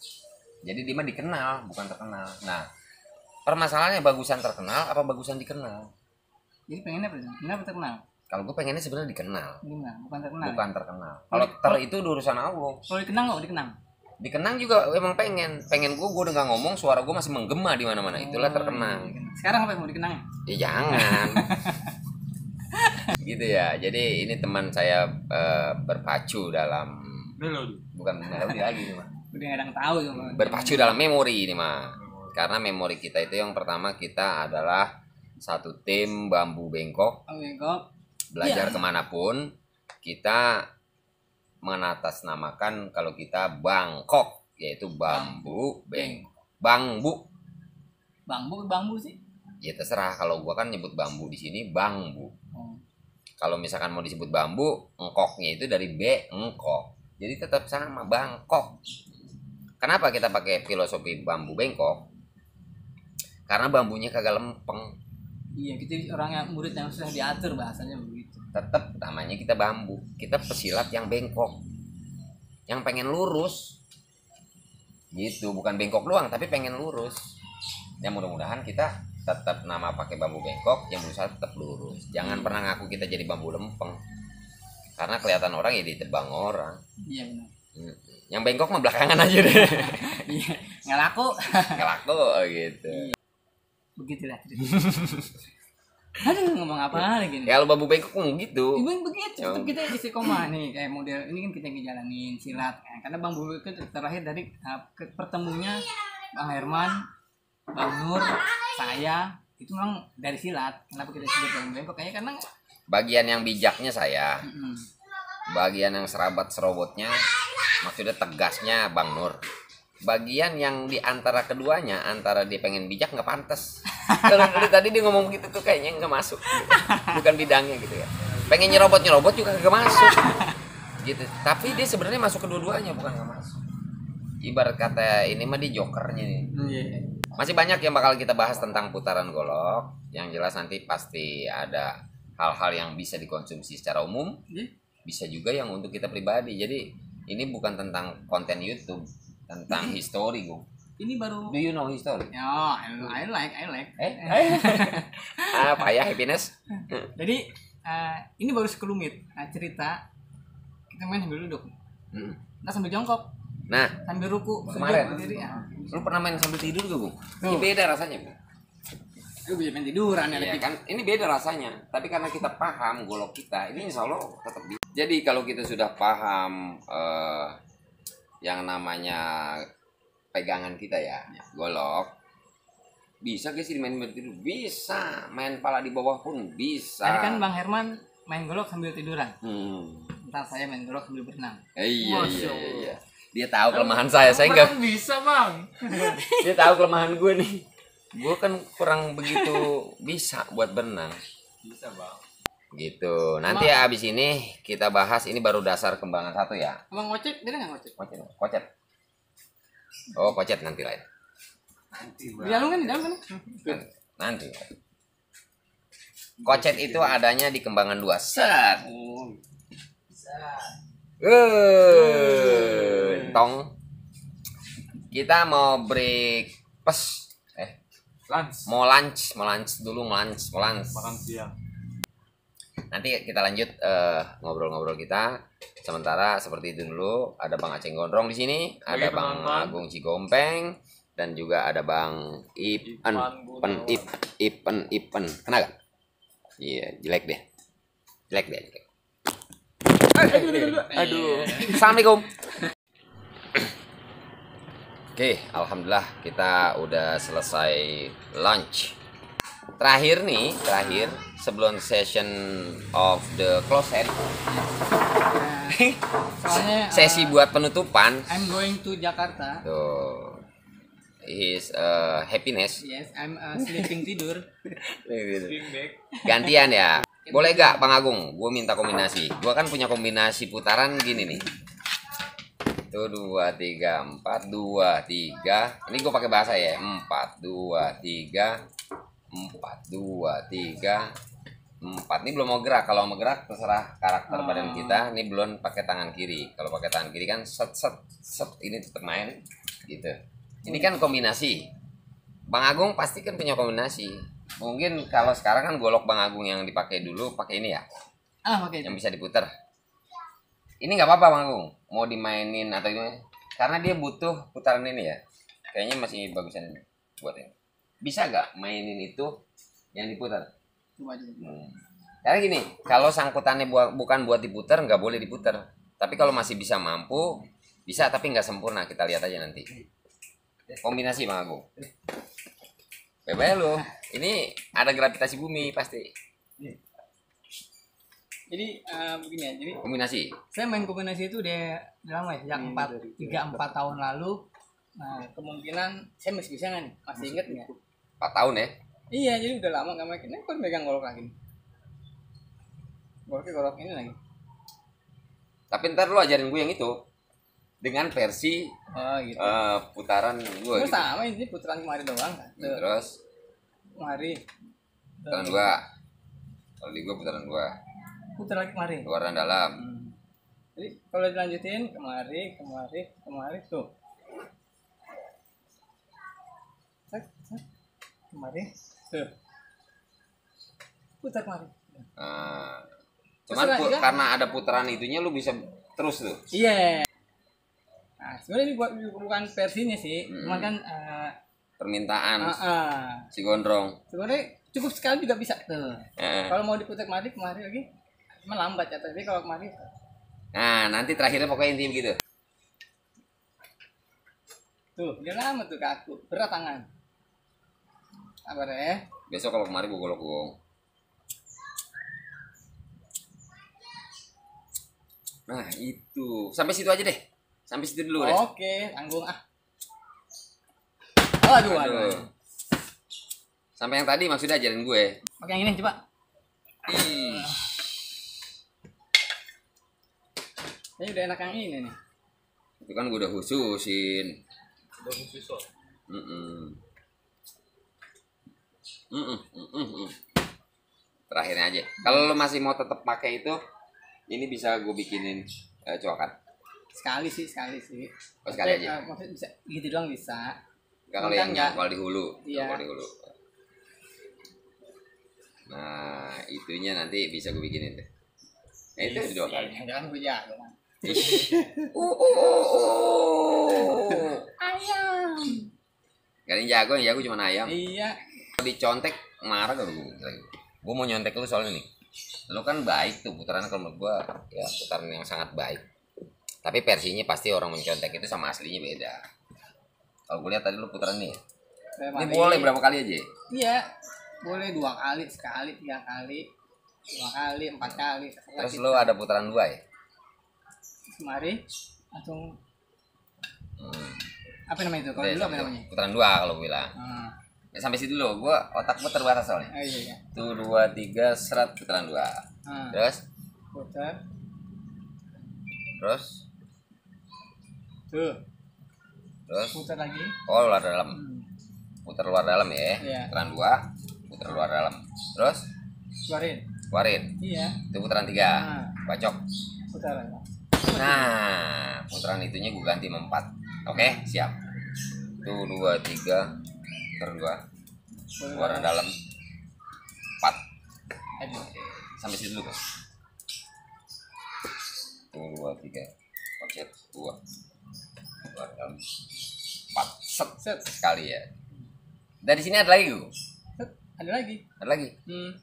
Jadi dia mah dikenal, bukan terkenal. Nah, permasalahannya bagusan terkenal apa bagusan dikenal? Jadi pengennya apa? Kenapa terkenal? Kalau gue pengennya sebenarnya dikenal, Gimana? Bukan terkenal. bukan terkenal. Kalau itu urusan Allah. Kalau dikenal nggak dikenang? Dikenang juga emang pengen gue udah nggak ngomong, suara gue masih menggema di mana-mana. Itulah terkenal. Sekarang apa yang mau dikenang? Ya jangan. Gitu ya. Jadi ini teman saya berpacu dalam bukan melodi lagi nih mah. Udah nggak ada yang tahu tuh. Berpacu dalam memori ini mah. Karena memori kita itu yang pertama kita adalah satu tim bambu bengkok. Oh bengkok. Belajar kemanapun kita mengatasnamakan kalau kita Bangkok, yaitu bambu bengkok. Bambu Bambu sih. Ya terserah, kalau gua kan nyebut bambu di sini bambu. Oh. Kalau misalkan mau disebut bambu, engkoknya itu dari B, engkok. Jadi tetap sama, Bangkok. Kenapa kita pakai filosofi bambu bengkok? Karena bambunya kagak lempeng. Iya, kita orang yang murid yang sudah diatur bahasanya begitu. Tetap namanya kita bambu. Kita pesilat yang bengkok. Yang pengen lurus. Gitu, bukan bengkok doang, tapi pengen lurus. Ya mudah-mudahan kita tetap nama pakai bambu bengkok, yang berusaha tetap lurus. Jangan pernah ngaku kita jadi bambu lempeng. Karena kelihatan orang ya ditebang orang. Iya benar. Yang bengkok mah belakangan aja deh. Iya, nggak laku. Nggak laku gitu. Begitulah cerita. Aduh, ngomong apa lagi nih? Kalau bambu bengkok gitu. Ibu begitu, tetap kita istiqomah nih kayak model ini kan kita ngejalanin silat kan. Karena Bang Bulu itu terlahir dari pertemunya Bang Herman, Bang Nur, saya itu memang dari silat. Kenapa kita sebut Bang Bengkok? Kayaknya karena Bagian yang bijaknya saya, bagian yang serabat serobotnya, maksudnya tegasnya Bang Nur. Bagian yang di antara keduanya, antara dia pengen bijak nggak pantas. Kalau dari tadi dia ngomong gitu tuh kayaknya nggak masuk, bukan bidangnya gitu ya. Pengen nyerobot juga nggak masuk, gitu. Tapi dia sebenarnya masuk kedua-duanya, bukan nggak masuk. Ibarat kata ini mah di jokernya nih. Masih banyak yang bakal kita bahas tentang putaran golok. Yang jelas nanti pasti ada hal-hal yang bisa dikonsumsi secara umum, bisa juga yang untuk kita pribadi. Jadi ini bukan tentang konten YouTube, tentang history gue. ini baru. Do you know history? Ya, I like. Apa ya happiness? Jadi ini baru sekelumit cerita. Kita main sambil duduk. Kita sambil jongkok, Nah, sambil ruku, Kemarin. sujud berdiri. lu pernah main sambil tidur gak, Bu? Ini beda rasanya, Bu. Lu bisa main tiduran ya, Iya kan, ini beda rasanya. Tapi karena kita paham golok kita, ini insya Allah tetap bisa. Jadi kalau kita sudah paham yang namanya pegangan kita ya, golok, bisa gak sih main tidur? Bisa. Main pala di bawah pun bisa. Tadi kan Bang Herman main golok sambil tiduran. Hmm. Ntar saya main golok sambil berenang. Iya. Dia tahu kelemahan saya enggak. Bisa Bang. Dia tahu kelemahan gue nih. Gue kan kurang begitu bisa buat berenang. Bisa bang. Gitu. Nanti ya abis ini kita bahas, ini baru dasar kembangan 1 ya. Bang Ngocet, dia nggak ngocet? Kocet. Oh, kocet nanti lain. Nanti Di dalam kan? Nanti. Kocet itu adanya di kembangan 2. Set. Tong. Kita mau break mau lunch dulu. makan siang. Nanti kita lanjut ngobrol-ngobrol kita. Sementara seperti itu dulu. Ada Bang Aceh Gondrong di sini, ada Bang Agung Cigompeng, dan juga ada Bang Ipen. Kena gak? Iya, jelek deh. Aduh. Assalamualaikum. Oke, alhamdulillah kita udah selesai lunch. Terakhir sebelum session of the closet. Soalnya Sesi buat penutupan. I'm going to Jakarta. Tuh. His happiness. Yes, I'm sleeping tidur. Gantian ya. Boleh gak Bang Agung? Gue minta kombinasi. Gue kan punya kombinasi putaran gini nih. Tuh 2 3 4 2 3. Ini gue pakai bahasa ya. 4 2 3 4 2 3 4. Ini belum mau gerak. Kalau mau gerak terserah karakter badan kita. Ini belum pakai tangan kiri. Kalau pakai tangan kiri kan set ini tetap main gitu. Ini kan kombinasi. Bang Agung pasti kan punya kombinasi. Mungkin kalau sekarang kan golok Bang Agung yang dipakai dulu pakai ini ya. Oke. Yang bisa diputar. Ini nggak apa-apa Bang Agung. Mau dimainin atau gimana? Karena dia butuh putaran ini ya. Kayaknya masih bagusan ini buat ini. Bisa nggak mainin itu yang diputar? Coba dulu. Karena gini, kalau sangkutannya bukan buat diputar, nggak boleh diputar. Tapi kalau masih bisa mampu, bisa tapi nggak sempurna. Kita lihat aja nanti. Kombinasi Bang Agung. Bebas lo. Ini ada gravitasi bumi pasti. Jadi begini ya. Jadi Kombinasi. saya main kombinasi itu udah lama ya, sejak 3-4 tahun lalu. Nah, kemungkinan saya masih bisa nggak nih? Masih inget nggak? 4 tahun ya. Iya, jadi udah lama nggak main. Ini baru megang golok lagi. Golok ini lagi. Tapi ntar lu ajarin gue yang itu dengan versi Oh gitu. putaran gue Itu gitu. sama ini putaran kemarin doang kan. Terus Kemari. putaran dua. Kalau di gue putaran dua. Putar lagi kemari. Luar dan dalam. Jadi kalau dilanjutin kemari tuh. Set. Kemari. Tuh. Putar kemari. Nah, cuman Terserah, ya. karena ada putaran itunya lu bisa terus tuh. Iya. Nah, sebenarnya ini bukan versinya sih, cuman kan Permintaan si gondrong. sebenarnya cukup sekali juga bisa tuh. Heeh. Kalau mau diputar kemari lagi, cuma lambat ya. Tapi kalau kemari, Nah, nanti terakhirnya pokoknya inti begitu. tuh dia lama tuh kaku, berat tangan. Sabar ya. Besok kalau kemari gue golok gong. Nah, itu. Sampai situ aja deh. Sampai situ dulu deh. Oke, tanggung ah. Aduh. Sampai yang tadi maksudnya ajarin gue. Oke, yang ini coba. Ih, Ini udah enak yang ini nih. itu kan gue udah khususin. Udah khusus kok. Mm-mm. Mm-mm. Terakhirnya aja. Kalau lo masih mau tetap pakai itu, ini bisa gue bikinin coakan. Sekali sih. Oh, sekali aja. Maksudnya bisa gitu doang bisa. Enggak kalau Enggak, yang enggak. nyangkal di hulu. Iya. Nyangkal di hulu. Nah, itunya nanti bisa gue bikinin deh. Nah, itu dua kali. Jangan gue jago kan. Ayam. Gak ada yang jago cuma ayam. Iya. Kalau dicontek marah gak gue? Gue mau nyontek lu soalnya nih. Lu kan baik tuh putaran, kalau menurut gue ya putaran yang sangat baik. Tapi versinya pasti orang mencontek itu sama aslinya beda. Kalau gue lihat tadi lu putaran nih. Ini boleh berapa kali aja? Iya. Boleh 2 kali, sekali, 3 kali, 5 kali, 4 kali. Terus lu ada putaran 2 ya? Kemari langsung Hmm. apa namanya itu? Kalau Oke, dulu apa namanya? putaran 2 kalau gue bilang. Ya, sampai situ dulu, otak gue terbatas soalnya. Iya. 1, 2, 3, seret putaran 2. Terus, Putar. terus, Tuh. terus. Putar lagi. Oh, luar dalam. Putar luar dalam ya. Iya. Putaran 2, putar luar dalam. Terus, Keluarin. keluarin. Iya. Itu putaran 3. Bacok. Putar lagi. Nah, putaran itunya gue ganti 4. Oke, siap. 1, 2, 3, putaran 2. Luar dalam 4. Aduh. Sampai situ dulu, Bos. 1, 2, 3. Kocet 2. Luar dalam 4. Set sekali ya. Dari sini ada lagi gue. Set. Ada lagi. Ada lagi.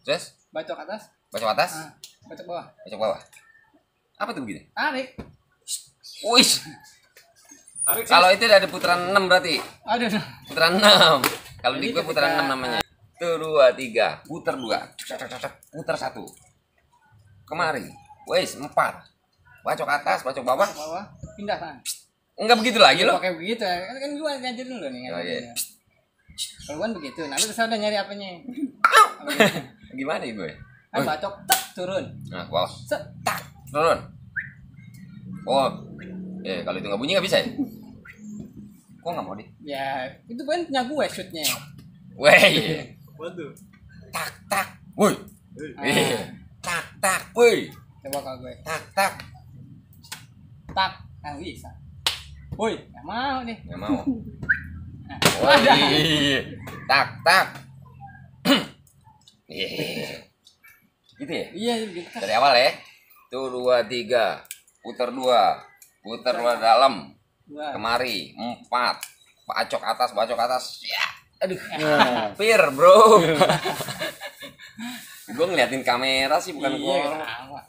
Terus Bacok atas. bacok atas, Bacok bawah. bacok bawah. Apa tuh begini? Tarik. Wih. Tarik Kalau itu ada putaran 6 berarti. Aduh. Putaran 6. Kalau Jadi di gue putaran ketika- 6 namanya. 1, 2, 3. Putar 2. Putar 1. Kemari. Wes 4. Bacok atas, bacok bawah. Bawah. Pindah kan. Enggak begitu lagi loh. Pakai begitu ya. Kan gua ngajarin dulu nih. Oh, iya. Kalau kan begitu. Nah, lu terserah udah nyari apanya. Gimana ya gue? Kan bacok tak turun. Nah, ke bawah. Set. Tak, turun. Oh. Kalau itu nggak bunyi nggak bisa ya? Kok nggak mau di? Ya, itu kan punya gue shootnya. Weh. Waduh. Tak, tak. Woi. Ah. Tak, tak. Woi. Coba kalau gue. Tak, tak. Tak. Kan bisa. Woi, nggak mau nih. Nggak mau. Nah, Woi. Tak, tak. Gitu ya? Iya, gitu. Dari awal ya. 1, 2, 3. Putar 2. Putar luar dalam. Dua. Kemari 4. Bacok atas, bacok atas. Ya. Aduh. Hampir, bro. Gue ngeliatin kamera sih, bukan Iya, gue. kenapa?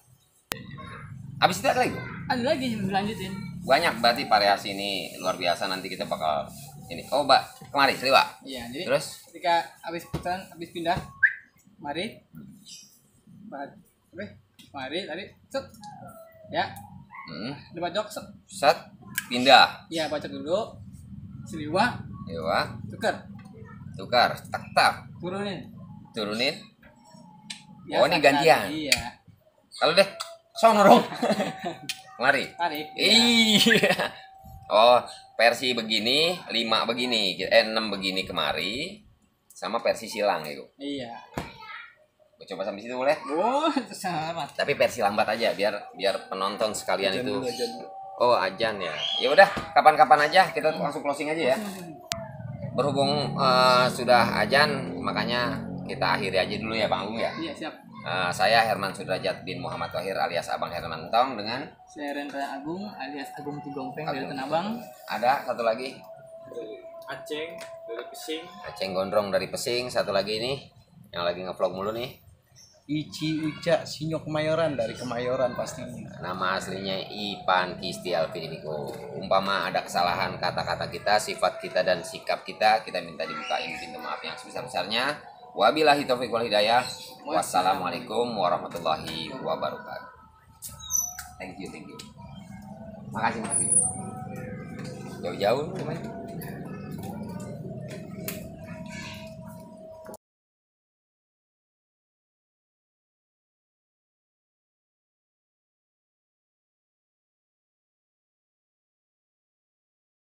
Habis itu ada lagi? Ada lagi lanjutin. Banyak berarti variasi ini luar biasa. Nanti kita bakal ini. Oh, Mbak, kemari, Sriwa. Iya, jadi Terus ketika habis putaran, habis pindah, mari. Mari tadi set. Ya, ada bacok set. set pindah. Iya, bacok dulu. Seliwa, Dewa, tuker. Tukar, tak tak. Turunin. Oh, ini gantian. Iya. Kalau deh, sono dong. Mari. Tarik. Iya. Oh, versi begini, 5 begini, 6 begini kemari, sama versi silang itu. Iya. Gue coba sampai situ boleh? Oh, selamat. Tapi versi lambat aja biar penonton sekalian itu. Oh, ajan ya. Ya udah, kapan-kapan aja kita langsung closing aja ya. Berhubung sudah ajan, makanya kita akhiri aja dulu ya Bang Agung ya. Iya, siap. Saya Herman Sudrajat bin Muhammad Thohir alias Abang Hermantong dengan Saya Rendra Agung alias Agung Tigompeng dari Tenabang. ada satu lagi Aceng dari Pesing. Aceng Gondrong dari Pesing, satu lagi ini yang lagi ngevlog mulu nih. Ici Uca Sinyok Kemayoran dari Kemayoran pastinya. Nama aslinya Ipan Kisti Alviniko. Umpama ada kesalahan kata-kata kita, sifat kita dan sikap kita, kita minta dibukain pintu maaf yang sebesar-besarnya. Wabillahi taufiq wal hidayah. Wassalamualaikum warahmatullahi wabarakatuh. Thank you. Makasih. Jauh-jauh.